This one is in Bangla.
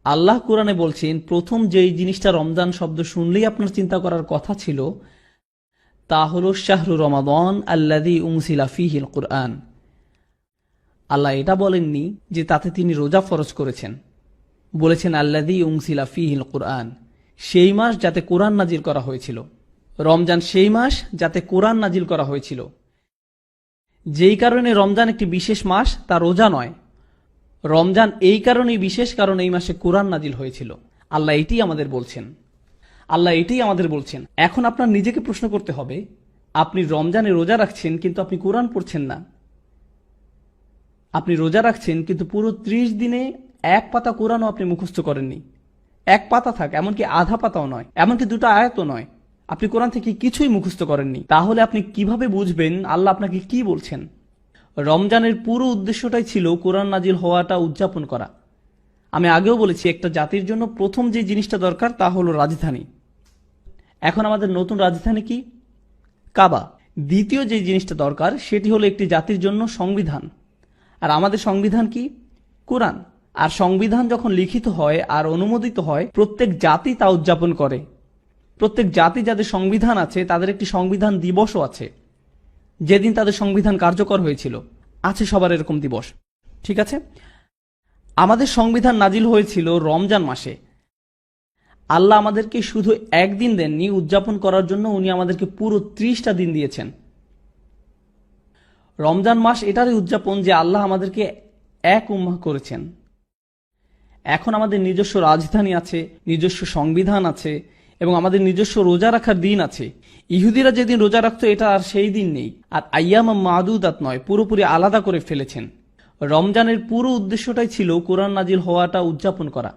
আল্লাহ কোরআনে বলছেন, প্রথম যেই জিনিসটা রমজান শব্দ শুনলেই আপনার চিন্তা করার কথা ছিল তা হল শাহরু রমাদান আল্লাযী উনজিলা ফীহিল কুরআন। আল্লাহ এটা বলেননি যে তাতে তিনি রোজা ফরজ করেছেন, বলেছেন আল্লাযী উনজিলা ফীহিল কুরআন, সেই মাস যাতে কোরআন নাজিল করা হয়েছিল। রমজান সেই মাস যাতে কোরআন নাজিল করা হয়েছিল। যেই কারণে রমজান একটি বিশেষ মাস, তা রোজা নয়। রমজান এই কারণেই বিশেষ, কারণ এই মাসে কোরআন নাজিল হয়েছিল। আল্লাহ এটাই আমাদের বলছেন। এখন আপনার নিজেকে প্রশ্ন করতে হবে, আপনি রমজানে রোজা রাখছেন কিন্তু আপনি কোরআন পড়ছেন না। আপনি রোজা রাখছেন কিন্তু পুরো 30 দিনে এক পাতা কোরআনও আপনি মুখস্থ করেননি। এক পাতা থাক, এমনকি আধা পাতাও নয়, এমনকি 2টা আয়াতও নয়, আপনি কোরআন থেকে কিছুই মুখস্থ করেননি। তাহলে আপনি কিভাবে বুঝবেন আল্লাহ আপনাকে কি বলছেন? রমজানের পুরো উদ্দেশ্যটাই ছিল কোরআন নাজিল হওয়াটা উদযাপন করা। আমি আগেও বলেছি, একটা জাতির জন্য প্রথম যে জিনিসটা দরকার তা হলো রাজধানী। এখন আমাদের নতুন রাজধানী কি? কাবা। দ্বিতীয় যে জিনিসটা দরকার সেটি হলো একটি জাতির জন্য সংবিধান। আর আমাদের সংবিধান কি? কোরআন। আর সংবিধান যখন লিখিত হয় আর অনুমোদিত হয়, প্রত্যেক জাতি তা উদযাপন করে। প্রত্যেক জাতি যাদের সংবিধান আছে তাদের একটি সংবিধান দিবসও আছে, যেদিন তাদের সংবিধান কার্যকর হয়েছিল। আছে সবার এরকম দিবস, ঠিক আছে? আমাদের সংবিধান নাজিল হয়েছিল রমজান মাসে। আল্লাহ আমাদেরকে শুধু একদিন দেননি উদযাপন করার জন্য, উনি আমাদেরকে পুরো 30টা দিন দিয়েছেন। রমজান মাস এটারই উদযাপন যে আল্লাহ আমাদেরকে এক উম্মাহ করেছেন। এখন আমাদের নিজস্ব রাজধানী আছে, নিজস্ব সংবিধান আছে, এবং আমাদের নিজস্ব রোজা রাখার দিন আছে। ইহুদিরা যেদিন রোজা রাখতো এটা আর সেই দিন নেই। আর আইয়াম মাদুদাত নয়, পুরোপুরি আলাদা করে ফেলেছেন। রমজানের পুরো উদ্দেশ্যটাই ছিল কোরআন নাজিল হওয়াটা উদযাপন করা।